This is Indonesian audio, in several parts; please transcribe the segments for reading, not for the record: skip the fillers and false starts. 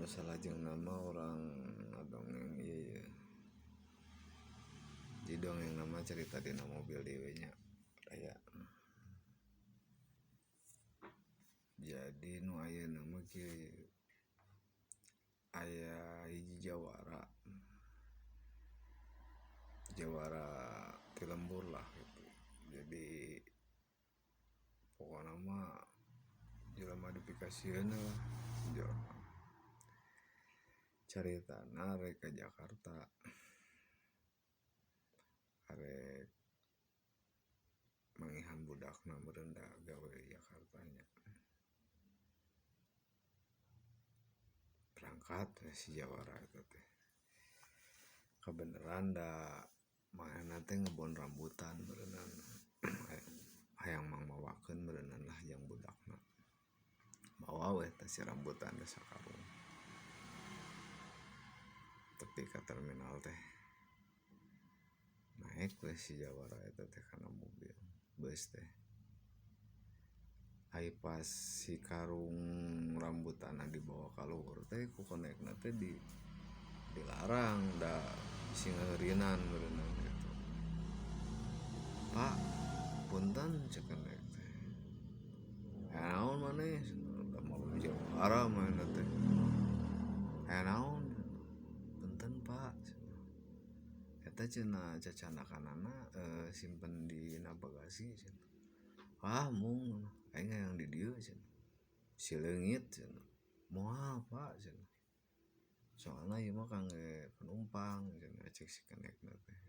masalah jeung nama orang dongeng iya di dongeng nama cerita dina mobil dewe nya aya jadi nu aya nama kieu aya hiji jawara ti lembur lah gitu. Jadi pokoknya mah jelema dipikasieun lah jelema caritana rek ka Jakarta arek mangihan budakna meureun da gawe di Jakarta nya berangkat si jawara eta teh kabeneran da manehna teh ngebon rambutan berenang hayang mangmawakeun berenang lah yang budakna bawa weh teh si rambutan teh sakarung tepi ka terminal teh naik weh si jawara eta teh kana mobil bus teh ai pas si karung rambutanna dibawa ka luhur teh ku konekna teh dilarang da bisi ngaheurinan berenang gitu. Pak punten cek kenek teh naon maneh da mau jawara mana teh naon punten Pak eta cenah cacanakanana simpen dina bagasi cenah mung aing hayang di dieu cenah si leungit cenah moal Pak cenah soalna ieu mah kangge penumpang cenah cek si kenekna teh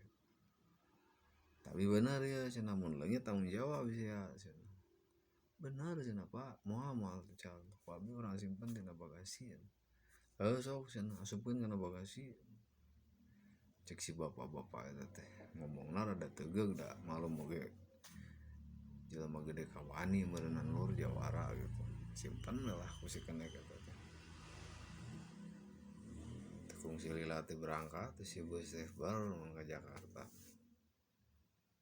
tapi bener ya cenah mun leungit tanggung jawab sia cenah bener cenah Pak moal cal ku abi urang simpen dina bagasi sok cenah asupkeun kana bagasi cek si bapak-bapak eta teh ngomongna rada tegeug da malum oge jelema gede ka wani meureunna nur jawara gitu simpen lah ku si kenek eta teh kungsi lila teh berangkat si bus teh baru ka Jakarta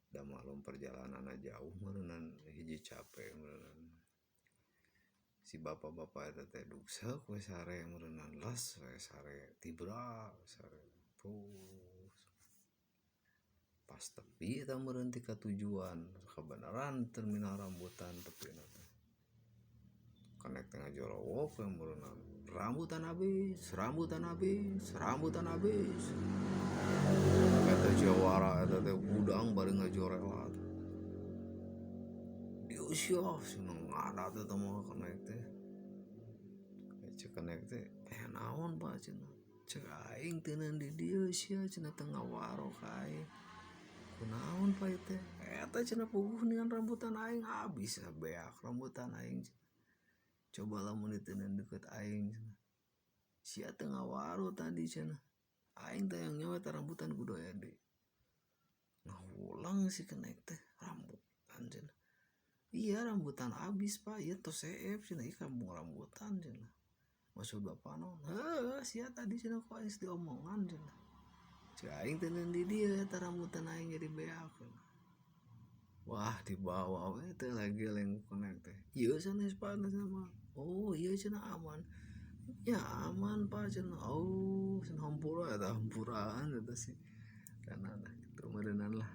da malum perjalananna jauh meureunna hiji capek meureunna si bapak-bapak eta teh dugseuk we sare meureunna les we sare tibra sare puus pas tepi eta meureun ti ka tujuan kabeneran terminal rambutan tepina teh kenek teh ngajolowok we meureunna rambutan habis kata jawara eta teh budang bari ngajorelat diusyaf cenah ngadat eta mah kenek teh cek kenek teh naon Pak cenah cek aing teu neun di dieu sia cenah teu ngawaro ka aing kunaon Pak teh eta cenah puguh ningan rambutan aing habis beak rambutan aing coba lamun teu neun deukeut aing cenah sia teu ngawaro tadi cenah aing teh yang nyawa eta rambutan kudu aya deui ngahulang si kenek teh rambutan cenah iya rambutan habis Pak ieu tos CF cenah ieu kampung rambutan cenah maksud bapak naon heuh sia tadi cenah ku aing diomongan cenah cek aing teu neun di dieu eta rambutan aing jadi beak wah dibawa we teh lagi leng kenek teh ieu sanes Pak sama oh ieu cenah aman ya aman Pak cenah cenah hampura eta hampuraan eta sih karena kitu meureunan lah.